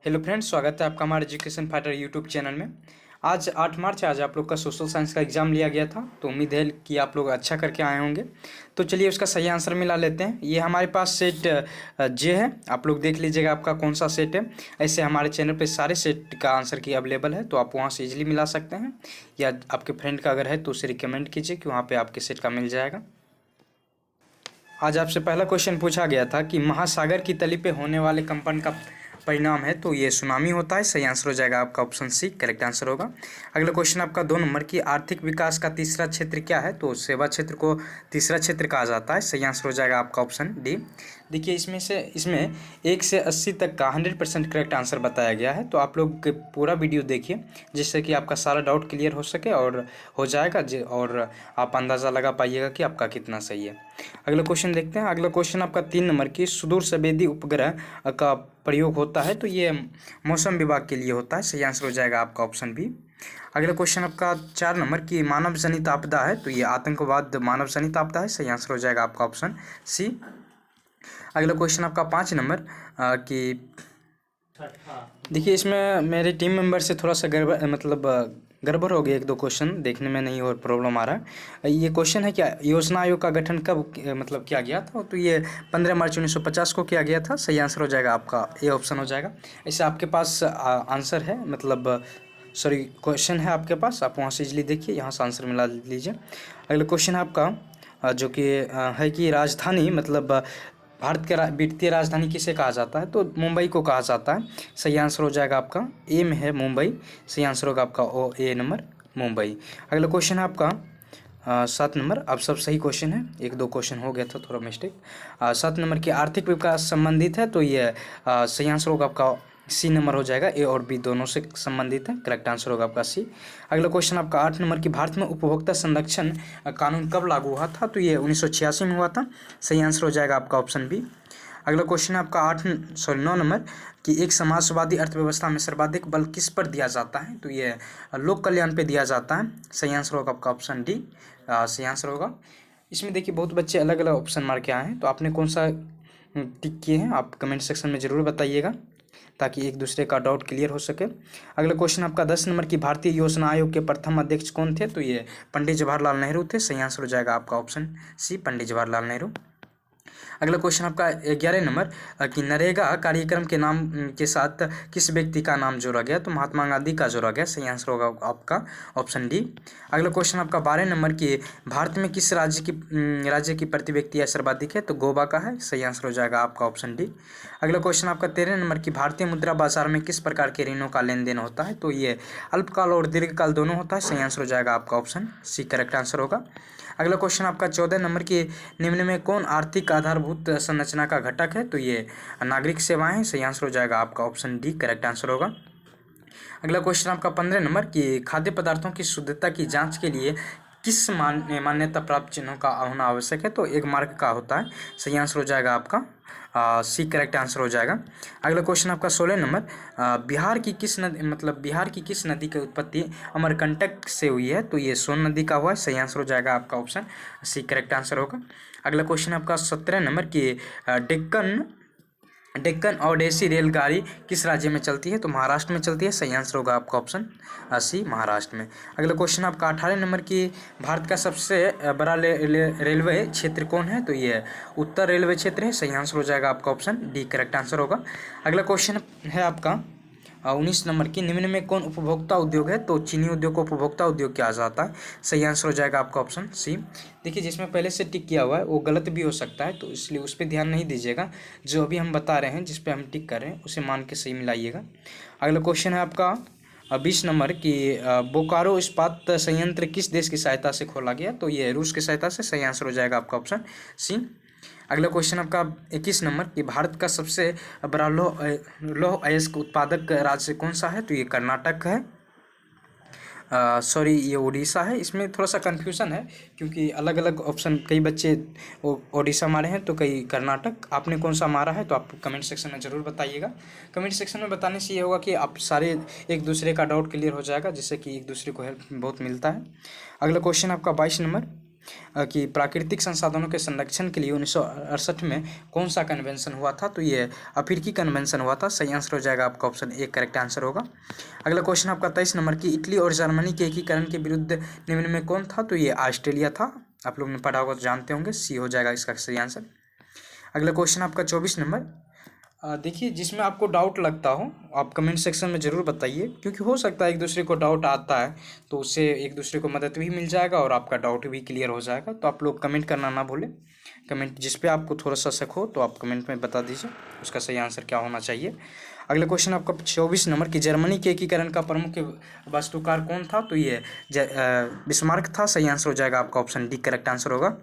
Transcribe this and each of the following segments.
Hello friends, स्वागत है आपका हमारे एजुकेशन फाइटर यूट्यूब चैनल में। आज 8 मार्च है। आज आप लोग का सोशल साइंस का एग्ज़ाम लिया गया था, तो उम्मीद है कि आप लोग अच्छा करके आए होंगे। तो चलिए उसका सही आंसर मिला लेते हैं। ये हमारे पास सेट जे है, आप लोग देख लीजिएगा आपका कौन सा सेट है। ऐसे हमारे चैनल पे सारे सेट का आंसर की अवेलेबल है, तो आप वहाँ से इजीली मिला सकते हैं, या आपके फ्रेंड का अगर है तो उसे रिकमेंड कीजिए कि वहाँ पर आपके सेट का मिल जाएगा। आज आपसे पहला क्वेश्चन पूछा गया था कि महासागर की तली पे होने वाले कंपन का परिणाम है, तो ये सुनामी होता है। सही आंसर हो जाएगा आपका ऑप्शन सी, करेक्ट आंसर होगा। अगला क्वेश्चन आपका 2 नंबर की आर्थिक विकास का तीसरा क्षेत्र क्या है, तो सेवा क्षेत्र को तीसरा क्षेत्र कहा जाता है। सही आंसर हो जाएगा आपका ऑप्शन डी। देखिए इसमें 1 से 80 तक का 100% करेक्ट आंसर बताया गया है, तो आप लोग पूरा वीडियो देखिए जिससे कि आपका सारा डाउट क्लियर हो सके और हो जाएगा और आप अंदाज़ा लगा पाइएगा कि आपका कितना सही है। अगला क्वेश्चन देखते हैं। अगला क्वेश्चन आपका 3 नंबर की सुदूर संवेदी उपग्रह का प्रयोग होता है, तो ये मौसम विभाग के लिए होता है। सही आंसर हो जाएगा आपका ऑप्शन बी। अगला क्वेश्चन आपका 4 नंबर की मानव जनित आपदा है, तो ये आतंकवाद मानव जनित आपदा है। सही आंसर हो जाएगा आपका ऑप्शन सी। अगला क्वेश्चन आपका 5 नंबर की देखिए इसमें मेरे टीम मेंबर से थोड़ा सा गड़बड़ हो गया। 1-2 क्वेश्चन देखने में नहीं और प्रॉब्लम आ रहा है। ये क्वेश्चन है क्या, योजना आयोग का गठन कब किया गया था, तो ये 15 मार्च 1950 को किया गया था। सही आंसर हो जाएगा आपका ए ऑप्शन हो जाएगा। ऐसे आपके पास आंसर है, सॉरी क्वेश्चन है आपके पास, आप वहाँ से इजली देखिए, यहाँ से आंसर मिला लीजिए। अगला क्वेश्चन है आपका जो कि है कि राजधानी भारत के वित्तीय राजधानी किसे कहा जाता है, तो मुंबई को कहा जाता है। सही आंसर हो जाएगा आपका ए में है मुंबई। सही आंसर होगा आपका ए नंबर मुंबई। अगला क्वेश्चन है आपका 7 नंबर। अब सब सही क्वेश्चन है, 1-2 क्वेश्चन हो गया था थोड़ा मिस्टेक। 7 नंबर की आर्थिक विकास संबंधित है, तो ये सही आंसर होगा आपका सी नंबर हो जाएगा। ए और बी दोनों से संबंधित है, करेक्ट आंसर होगा आपका सी। अगला क्वेश्चन आपका 8 नंबर की भारत में उपभोक्ता संरक्षण कानून कब लागू हुआ था, तो ये 1986 में हुआ था। सही आंसर हो जाएगा आपका ऑप्शन बी। अगला क्वेश्चन है आपका 9 नंबर कि एक समाजवादी अर्थव्यवस्था में सर्वाधिक बल किस पर दिया जाता है, तो ये लोक कल्याण पे दिया जाता है। सही आंसर होगा आपका ऑप्शन डी, सही आंसर होगा। इसमें देखिए बहुत बच्चे अलग अलग ऑप्शन मार के आए हैं, तो आपने कौन सा टिक किए हैं आप कमेंट सेक्शन में ज़रूर बताइएगा, ताकि एक दूसरे का डाउट क्लियर हो सके। अगला क्वेश्चन आपका 10 नंबर की भारतीय योजना आयोग के प्रथम अध्यक्ष कौन थे, तो ये पंडित जवाहरलाल नेहरू थे। सही आंसर हो जाएगा आपका ऑप्शन सी, पंडित जवाहरलाल नेहरू। अगला क्वेश्चन आपका 11 नंबर कि नरेगा कार्यक्रम के नाम के साथ किस व्यक्ति का नाम जोड़ा गया, तो महात्मा गांधी का जोड़ा गया। सही आंसर होगा आपका ऑप्शन डी। अगला क्वेश्चन आपका 12 नंबर की भारत में किस राज्य की प्रति व्यक्ति आय सर्वाधिक है, तो गोवा का है। सही आंसर हो जाएगा आपका ऑप्शन डी। अगला क्वेश्चन आपका 13 नंबर की भारतीय मुद्रा बाजार में किस प्रकार के ऋणों का लेन देन होता है, तो ये अल्पकाल और दीर्घकाल दोनों होता है। सही आंसर हो जाएगा आपका ऑप्शन सी, करेक्ट आंसर होगा। अगला क्वेश्चन आपका 14 नंबर की निम्न में कौन आर्थिक आधारभूत संरचना का घटक है, तो ये नागरिक सेवाएं। सही आंसर हो जाएगा आपका ऑप्शन डी, करेक्ट आंसर होगा। अगला क्वेश्चन आपका 15 नंबर कि खाद्य पदार्थों की शुद्धता की जांच के लिए किस मान्यता प्राप्त चिन्हों का होना आवश्यक है, तो एक मार्क का होता है। सही आंसर हो जाएगा आपका सी, करेक्ट आंसर हो जाएगा। अगला क्वेश्चन आपका 16 नंबर बिहार की किस नदी की उत्पत्ति अमरकंटक से हुई है, तो ये सोन नदी का हुआ है। सही आंसर हो जाएगा आपका ऑप्शन सी, करेक्ट आंसर होगा। अगला क्वेश्चन आपका 17 नंबर की डेक्कन ओडेसी रेलगाड़ी किस राज्य में चलती है, तो महाराष्ट्र में चलती है। सही आंसर होगा आपका ऑप्शन सी, महाराष्ट्र में। अगला क्वेश्चन आपका 18 नंबर की भारत का सबसे बड़ा रेलवे क्षेत्र कौन है, तो ये उत्तर रेलवे क्षेत्र है। सही आंसर हो जाएगा आपका ऑप्शन डी, करेक्ट आंसर होगा। अगला क्वेश्चन है आपका 19 नंबर की निम्न में कौन उपभोक्ता उद्योग है, तो चीनी उद्योग को उपभोक्ता उद्योग कहा जाता है। सही आंसर हो जाएगा आपका ऑप्शन सी। देखिए जिसमें पहले से टिक किया हुआ है वो गलत भी हो सकता है, तो इसलिए उस पर ध्यान नहीं दीजिएगा। जो अभी हम बता रहे हैं जिस पे हम टिक कर रहे हैं उसे मान के सही मिलाइएगा। अगला क्वेश्चन है आपका 20 नंबर की बोकारो इस्पात संयंत्र किस देश की सहायता से खोला गया, तो ये रूस की सहायता से। सही आंसर हो जाएगा आपका ऑप्शन सी। अगला क्वेश्चन आपका 21 नंबर कि भारत का सबसे बड़ा लौह अयस्क उत्पादक राज्य कौन सा है, तो ये कर्नाटक है। सॉरी ये उड़ीसा है। इसमें थोड़ा सा कन्फ्यूज़न है क्योंकि अलग अलग ऑप्शन, कई बच्चे उड़ीसा मारे हैं तो कई कर्नाटक। आपने कौन सा मारा है तो आप कमेंट सेक्शन में ज़रूर बताइएगा। कमेंट सेक्शन में बताने से ये होगा कि आप सारे एक दूसरे का डाउट क्लियर हो जाएगा, जिससे कि एक दूसरे को हेल्प बहुत मिलता है। अगला क्वेश्चन आपका 22 नंबर कि प्राकृतिक संसाधनों के संरक्षण के लिए 1968 में कौन सा कन्वेंशन हुआ था, तो ये अफ्रीकी कन्वेंशन हुआ था। सही आंसर हो जाएगा आपका ऑप्शन ए करेक्ट आंसर होगा। अगला क्वेश्चन आपका 23 नंबर की इटली और जर्मनी के एकीकरण के विरुद्ध निम्न में कौन था, तो ये ऑस्ट्रेलिया था। आप लोग ने पढ़ा होगा तो जानते होंगे, सी हो जाएगा इसका सही आंसर। अगला क्वेश्चन आपका 24 नंबर, देखिए जिसमें आपको डाउट लगता हो आप कमेंट सेक्शन में ज़रूर बताइए, क्योंकि हो सकता है एक दूसरे को डाउट आता है तो उससे एक दूसरे को मदद भी मिल जाएगा और आपका डाउट भी क्लियर हो जाएगा। तो आप लोग कमेंट करना ना भूलें। कमेंट जिस पे आपको थोड़ा सा शक हो तो आप कमेंट में बता दीजिए उसका सही आंसर क्या होना चाहिए। अगला क्वेश्चन आपका 24 नंबर की जर्मनी के एकीकरण का प्रमुख वास्तुकार कौन था, तो ये बिस्मार्क था। सही आंसर हो जाएगा आपका ऑप्शन डी करेक्ट आंसर होगा।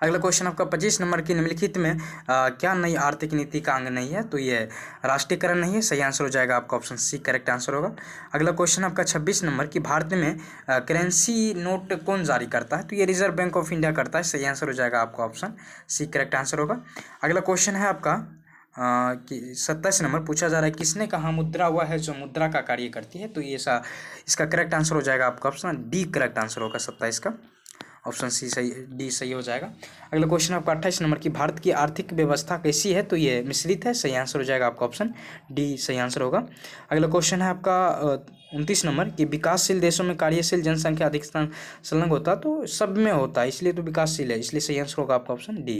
अगला क्वेश्चन आपका 25 नंबर की निम्नलिखित में क्या नई आर्थिक नीति का अंग नहीं है, तो ये राष्ट्रीयकरण नहीं है। सही आंसर हो जाएगा आपका ऑप्शन सी करेक्ट आंसर होगा। अगला क्वेश्चन आपका 26 नंबर की भारत में करेंसी नोट कौन जारी करता है, तो ये रिजर्व बैंक ऑफ इंडिया करता है। सही आंसर हो जाएगा आपका ऑप्शन सी करेक्ट आंसर होगा। अगला क्वेश्चन है आपका कि 27 नंबर पूछा जा रहा है किसने कहा मुद्रा वह है जो मुद्रा का कार्य करती है, तो ये इसका करेक्ट आंसर हो जाएगा आपका ऑप्शन डी करेक्ट आंसर होगा 27 का। ऑप्शन सी सही, डी सही हो जाएगा। अगला क्वेश्चन आपका 28 नंबर की भारत की आर्थिक व्यवस्था कैसी है, तो ये मिश्रित है। सही आंसर हो जाएगा आपका ऑप्शन डी सही आंसर होगा। अगला क्वेश्चन है आपका 29 नंबर कि विकासशील देशों में कार्यशील जनसंख्या अधिक संलग्न होता है, तो सब में होता है इसलिए तो विकासशील है, इसलिए सही आंसर होगा आपका ऑप्शन डी।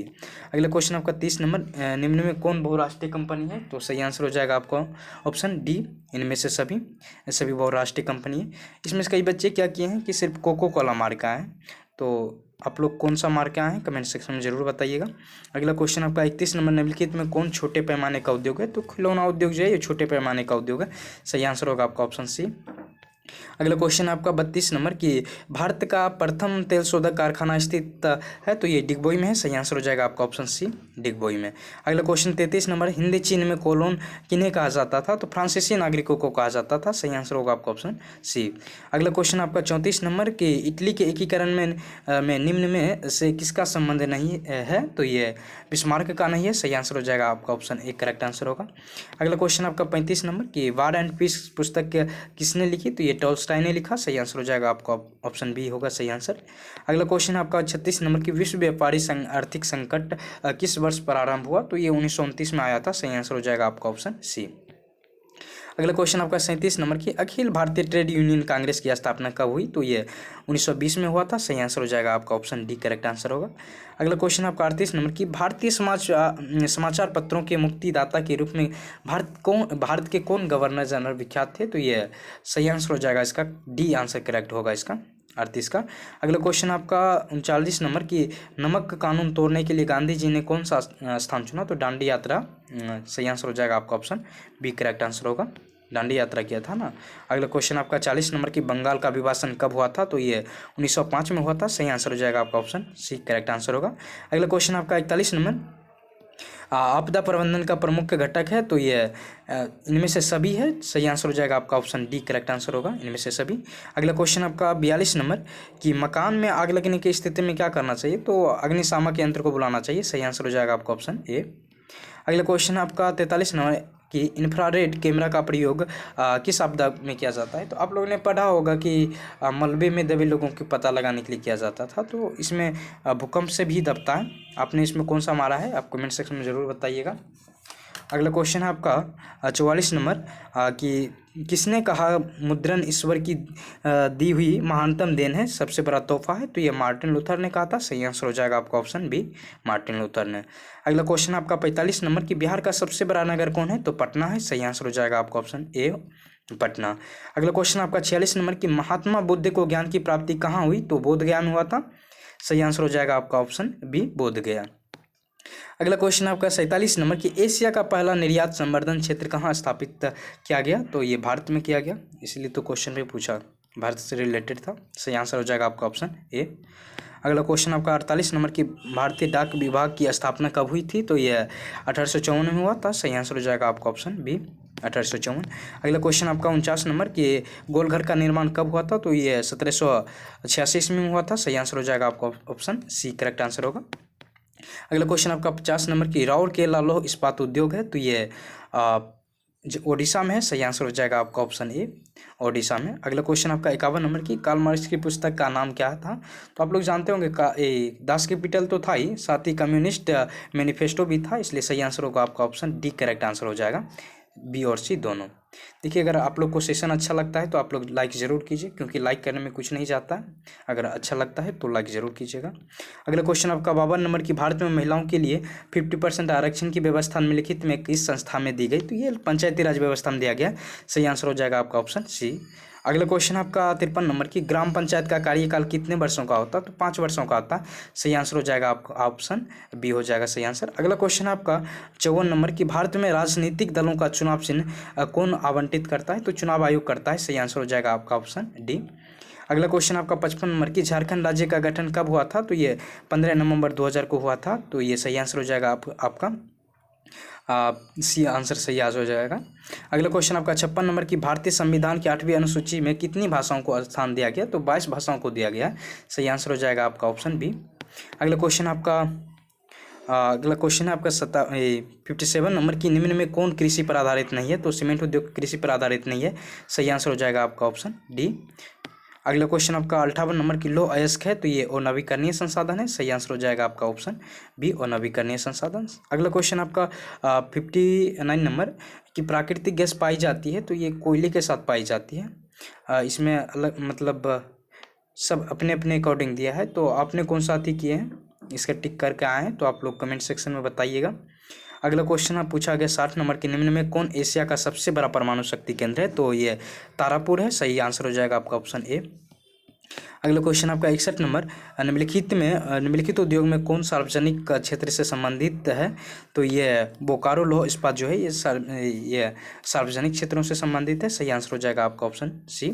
अगला क्वेश्चन आपका 30 नंबर निम्न में कौन बहुराष्ट्रीय कंपनी है, तो सही आंसर हो जाएगा आपका ऑप्शन डी इनमें से सभी बहुराष्ट्रीय कंपनी है। इसमें से कई बच्चे क्या किए हैं कि सिर्फ कोको कोला मार्का है, तो आप लोग कौन सा मार्क आए हैं कमेंट सेक्शन में जरूर बताइएगा। अगला क्वेश्चन आपका 31 नंबर निम्नलिखित में कौन छोटे पैमाने का उद्योग है, तो खिलौना उद्योग जो है ये छोटे पैमाने का उद्योग है। सही आंसर होगा आपका ऑप्शन सी। अगला क्वेश्चन आपका 32 नंबर की भारत का प्रथम तेल शोधक कारखाना स्थित है, तो ये डिगबोई में है। सही आंसर हो जाएगा आपका ऑप्शन सी डिगबोई में। अगला क्वेश्चन 33 नंबर हिंदी चीन में कोलोन किन्हें कहा जाता था, तो फ्रांसीसी नागरिकों को कहा जाता था। सही आंसर होगा आपका ऑप्शन सी। अगला क्वेश्चन आपका 34 नंबर की इटली के एकीकरण में निम्न में से किसका संबंध नहीं है, तो ये बिस्मार्क का नहीं है। सही आंसर हो जाएगा आपका ऑप्शन ए करेक्ट आंसर होगा। अगला क्वेश्चन आपका 35 नंबर की वार एंड पीस पुस्तक किसने लिखी, तो ये टॉल्स्टॉय ने लिखा। सही आंसर हो जाएगा आपका ऑप्शन बी होगा सही आंसर। अगला क्वेश्चन आपका 36 नंबर की विश्व व्यापारी आर्थिक संकट किस वर्ष प्रारंभ हुआ, तो ये 1929 में आया था। सही आंसर हो जाएगा आपका ऑप्शन सी। अगला क्वेश्चन आपका 37 नंबर की अखिल भारतीय ट्रेड यूनियन कांग्रेस की स्थापना कब हुई, तो ये 1920 में हुआ था। सही आंसर हो जाएगा आपका ऑप्शन डी करेक्ट आंसर होगा। अगला क्वेश्चन आपका 38 नंबर की भारतीय समाचार पत्रों के मुक्तिदाता के रूप में भारत के कौन गवर्नर जनरल विख्यात थे, तो ये सही आंसर हो जाएगा इसका डी आंसर करेक्ट होगा इसका 38 का। अगला क्वेश्चन आपका 39 नंबर की नमक कानून तोड़ने के लिए गांधी जी ने कौन सा स्थान चुना, तो दांडी यात्रा। सही आंसर हो जाएगा आपका ऑप्शन बी करेक्ट आंसर होगा, दांडी यात्रा किया था ना। अगला क्वेश्चन आपका 40 नंबर की बंगाल का विभाजन कब हुआ था, तो ये 1905 में हुआ था। सही आंसर हो जाएगा आपका ऑप्शन सी करेक्ट आंसर होगा। अगला क्वेश्चन आपका 41 नंबर आपदा प्रबंधन का प्रमुख घटक है, तो ये इनमें से सभी है। सही आंसर हो जाएगा आपका ऑप्शन डी करेक्ट आंसर होगा इनमें से सभी। अगला क्वेश्चन आपका 42 नंबर कि मकान में आग लगने की स्थिति में क्या करना चाहिए, तो अग्निशामक यंत्र को बुलाना चाहिए। सही आंसर हो जाएगा आपका ऑप्शन ए। अगला क्वेश्चन आपका 43 नंबर कि इंफ्रारेड कैमरा का प्रयोग किस आपदा में किया जाता है, तो आप लोगों ने पढ़ा होगा कि मलबे में दबे लोगों को पता लगाने के लिए किया जाता था, तो इसमें भूकंप से भी दबता है। आपने इसमें कौन सा मारा है आप कमेंट सेक्शन में ज़रूर बताइएगा। अगला क्वेश्चन है आपका 44 नंबर कि किसने कहा मुद्रण ईश्वर की दी हुई महानतम देन है, सबसे बड़ा तोहफा है, तो ये मार्टिन लूथर ने कहा था। सही आंसर हो जाएगा आपका ऑप्शन बी मार्टिन लूथर ने। अगला क्वेश्चन आपका 45 नंबर कि बिहार का सबसे बड़ा नगर कौन है, तो पटना है। सही आंसर हो जाएगा आपका ऑप्शन ए पटना। अगला क्वेश्चन आपका 46 नंबर कि महात्मा बुद्ध को ज्ञान की प्राप्ति कहाँ हुई, तो बोध ज्ञान हुआ था। सही आंसर हो जाएगा आपका ऑप्शन बी बोध गया। अगला क्वेश्चन आपका 47 नंबर कि एशिया का पहला निर्यात संवर्धन क्षेत्र कहाँ स्थापित किया गया, तो ये भारत में किया गया, इसलिए तो क्वेश्चन में पूछा भारत से रिलेटेड था। सही आंसर हो जाएगा आपका ऑप्शन ए। अगला क्वेश्चन आपका 48 नंबर की भारतीय डाक विभाग की स्थापना कब हुई थी, तो ये 1854 में हुआ था। सही आंसर हो जाएगा आपका ऑप्शन बी 1854। अगला क्वेश्चन आपका 49 नंबर कि गोलघर का निर्माण कब हुआ था, तो ये 1786 में हुआ था। सही आंसर हो जाएगा आपका ऑप्शन सी करेक्ट आंसर होगा। अगला क्वेश्चन आपका 50 नंबर की राउरकेला लौह इस्पात उद्योग है, तो ये जो ओडिशा में है, सही आंसर हो जाएगा आपका ऑप्शन ए, ओडिशा में। अगला क्वेश्चन आपका 51 नंबर की, कार्ल मार्क्स की पुस्तक का नाम क्या था? तो आप लोग जानते होंगे दास कैपिटल तो था ही, साथ ही कम्युनिस्ट मैनिफेस्टो भी था, इसलिए सही आंसर होगा आपका ऑप्शन डी, करेक्ट आंसर हो जाएगा, बी और सी दोनों। देखिए, अगर आप लोग को सेशन अच्छा लगता है तो आप लोग लाइक ज़रूर कीजिए, क्योंकि लाइक करने में कुछ नहीं जाता है। अगर अच्छा लगता है तो लाइक ज़रूर कीजिएगा। अगला क्वेश्चन आपका 52 नंबर की, भारत में महिलाओं के लिए 50% आरक्षण की व्यवस्था निम्नलिखित में किस संस्था में दी गई? तो ये पंचायती राज व्यवस्था में दिया गया, सही आंसर हो जाएगा आपका ऑप्शन सी। अगला क्वेश्चन आपका 53 नंबर की, ग्राम पंचायत का कार्यकाल कितने वर्षों का होता है? तो 5 वर्षों का होता है, सही आंसर हो जाएगा आपका ऑप्शन बी हो जाएगा सही आंसर। अगला क्वेश्चन आपका 54 नंबर की, भारत में राजनीतिक दलों का चुनाव चिन्ह कौन आवंटित करता है? तो चुनाव आयोग करता है, सही आंसर हो जाएगा आपका ऑप्शन डी। अगला क्वेश्चन आपका 55 नंबर की, झारखंड राज्य का गठन कब हुआ था? तो ये 15 नवंबर 2000 को हुआ था, तो ये सही आंसर हो जाएगा आपका सी आंसर सही आज हो जाएगा। अगला क्वेश्चन आपका 56 नंबर की, भारतीय संविधान की 8वीं अनुसूची में कितनी भाषाओं को स्थान दिया गया? तो 22 भाषाओं को दिया गया, सही आंसर हो जाएगा आपका ऑप्शन बी। अगला क्वेश्चन है आपका 57 नंबर की, निम्न में कौन कृषि पर आधारित नहीं है? तो सीमेंट उद्योग कृषि पर आधारित नहीं है, सही आंसर हो जाएगा आपका ऑप्शन डी। अगला क्वेश्चन आपका 58 नंबर की, लौह अयस्क है तो ये अनवीकरणीय संसाधन है, सही आंसर हो जाएगा आपका ऑप्शन बी, अनवीकरणीय संसाधन। अगला क्वेश्चन आपका 59 नंबर की, प्राकृतिक गैस पाई जाती है तो ये कोयले के साथ पाई जाती है। इसमें अलग मतलब सब अपने अपने अकॉर्डिंग दिया है, तो आपने कौन सा अति किए हैं, इसका टिक करके आए हैं तो आप लोग कमेंट सेक्शन में बताइएगा। अगला क्वेश्चन आप पूछा गया 60 नंबर के, निम्न में कौन एशिया का सबसे बड़ा परमाणु शक्ति केंद्र है? तो ये तारापुर है, सही आंसर हो जाएगा आपका ऑप्शन ए। अगला क्वेश्चन आपका 61 नंबर, निम्नलिखित उद्योग में कौन सार्वजनिक क्षेत्र से संबंधित है? तो ये बोकारो लौह इस्पात जो है ये सार्वजनिक क्षेत्रों से संबंधित है, सही आंसर हो जाएगा आपका ऑप्शन सी।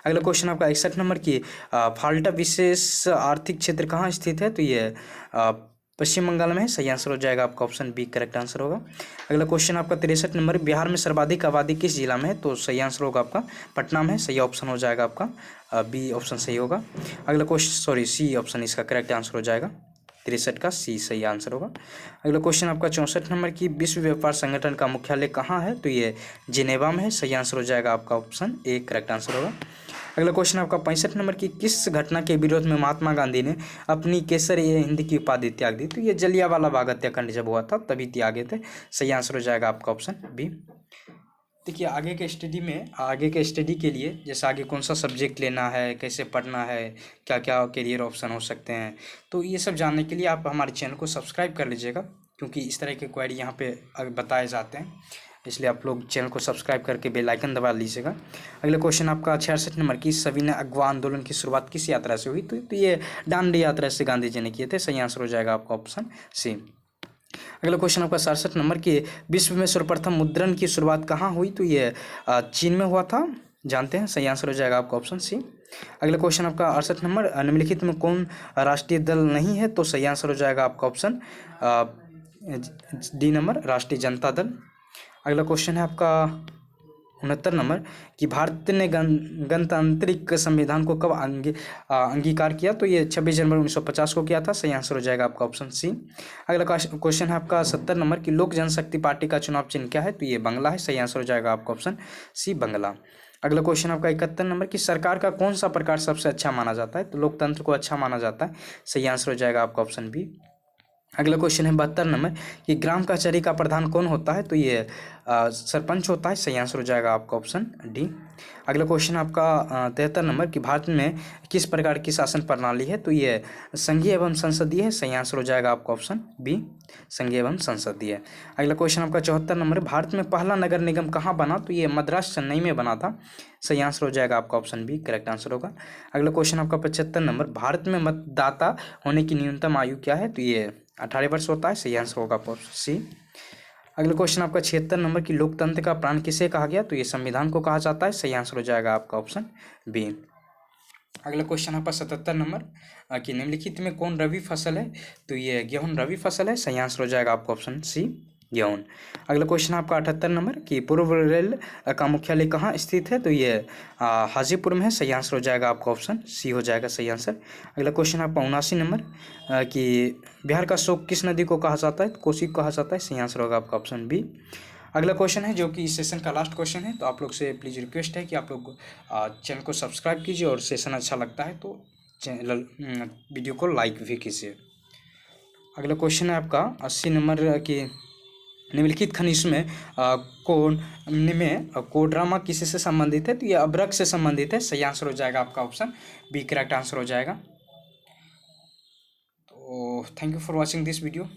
अगला क्वेश्चन आपका 61 नंबर की, फाल्टा विशेष आर्थिक क्षेत्र कहाँ स्थित है? तो ये पश्चिम बंगाल में है, सही आंसर हो जाएगा आपका ऑप्शन बी, करेक्ट आंसर होगा। अगला क्वेश्चन आपका 63 नंबर, बिहार में सर्वाधिक आबादी किस जिला में है? तो सही आंसर होगा आपका पटना में, सही ऑप्शन हो जाएगा आपका बी ऑप्शन सही होगा। अगला क्वेश्चन सी ऑप्शन इसका करेक्ट आंसर हो जाएगा, 63 का सी सही आंसर होगा। अगला क्वेश्चन आपका 64 नंबर की, विश्व व्यापार संगठन का मुख्यालय कहाँ है? तो ये जिनेवा में है, सही आंसर हो जाएगा आपका ऑप्शन ए, करेक्ट आंसर होगा। अगला क्वेश्चन आपका 65 नंबर की, किस घटना के विरोध में महात्मा गांधी ने अपनी केसर ए हिंद की उपाधि त्याग दी? तो ये जलियांवाला बाग हत्याकांड जब हुआ था तभी त्यागे थे, सही आंसर हो जाएगा आपका ऑप्शन बी। देखिए, आगे के स्टडी के लिए जैसे आगे कौन सा सब्जेक्ट लेना है, कैसे पढ़ना है, क्या क्या करियर ऑप्शन हो सकते हैं, तो ये सब जानने के लिए आप हमारे चैनल को सब्सक्राइब कर लीजिएगा, क्योंकि इस तरह के क्वेरी यहाँ पे बताए जाते हैं, इसलिए आप लोग चैनल को सब्सक्राइब करके बेल आइकन दबा लीजिएगा। अगला क्वेश्चन आपका 66 नंबर की, सविनय अगवा आंदोलन की शुरुआत किस यात्रा से हुई? तो ये दांडी यात्रा से गांधी जी ने किए थे, सही आंसर हो जाएगा आपका ऑप्शन सी। अगला क्वेश्चन आपका 67 नंबर की, विश्व में सर्वप्रथम मुद्रण की शुरुआत कहाँ हुई? तो ये चीन में हुआ था, जानते हैं, सही आंसर हो जाएगा आपका ऑप्शन सी। अगला क्वेश्चन आपका 68 नंबर, निम्नलिखित में कौन राष्ट्रीय दल नहीं है? तो सही आंसर हो जाएगा आपका ऑप्शन डी नंबर, राष्ट्रीय जनता दल। अगला क्वेश्चन है आपका 69 नंबर कि भारत ने गणतांत्रिक संविधान को कब अंगीकार किया? तो ये 26 जनवरी 1950 को किया था, सही आंसर हो जाएगा आपका ऑप्शन सी। अगला क्वेश्चन है आपका 70 नंबर की, लोक जनशक्ति पार्टी का चुनाव चिन्ह क्या है? तो ये बंगला है, सही आंसर हो जाएगा आपका ऑप्शन सी, बंगला। अगला क्वेश्चन आपका 71 नंबर की, सरकार का कौन सा प्रकार सबसे अच्छा माना जाता है? तो लोकतंत्र को अच्छा माना जाता है, सही आंसर हो जाएगा आपका ऑप्शन बी। अगला क्वेश्चन है 72 नंबर कि ग्राम कचहरी का प्रधान कौन होता है? तो ये सरपंच होता है, सही आंसर हो जाएगा आपका ऑप्शन डी। अगला क्वेश्चन आपका 73 नंबर कि भारत में किस प्रकार की शासन प्रणाली है? तो ये संघीय एवं संसदीय है, सही आंसर हो जाएगा आपका ऑप्शन बी, संघीय एवं संसदीय। अगला क्वेश्चन आपका 74 नंबर, भारत में पहला नगर निगम कहाँ बना? तो ये मद्रास चेन्नई में बना था, सही आंसर हो जाएगा आपका ऑप्शन बी, करेक्ट आंसर होगा। अगला क्वेश्चन आपका 75 नंबर, भारत में मतदाता होने की न्यूनतम आयु क्या है? तो ये 18 वर्ष होता है, सही आंसर होगा ऑप्शन सी। अगला क्वेश्चन आपका 76 नंबर की, लोकतंत्र का प्राण किसे कहा गया? तो ये संविधान को कहा जाता है, सही आंसर हो जाएगा आपका ऑप्शन बी। अगला क्वेश्चन आपका 77 नंबर कि निम्नलिखित में कौन रबी फसल है? तो ये गेहूं रबी फसल है, सही आंसर हो जाएगा आपका ऑप्शन सी, गेहूं। अगला क्वेश्चन आपका 78 नंबर कि पूर्व रेल का मुख्यालय कहाँ स्थित है? तो ये हाजीपुर में है, सही आंसर हो जाएगा आपका ऑप्शन सी हो जाएगा सही आंसर। अगला क्वेश्चन आपका 79 नंबर कि बिहार का शोक किस नदी को कहा जाता है? कोसी को कहा जाता है, सही आंसर होगा आपका ऑप्शन बी। अगला क्वेश्चन है जो कि इस सेशन का लास्ट क्वेश्चन है, तो आप लोग से प्लीज़ रिक्वेस्ट है कि आप लोग चैनल को सब्सक्राइब कीजिए और सेशन अच्छा लगता है तो चैनल वीडियो को लाइक भी कीजिए। अगला क्वेश्चन है आपका 80 नंबर की, निम्नलिखित खनिज में कोडरामा किसी से संबंधित है, तो ये अभ्रक से संबंधित है। सही आंसर हो जाएगा आपका ऑप्शन बी करेक्ट आंसर हो जाएगा। तो thank you for watching this video.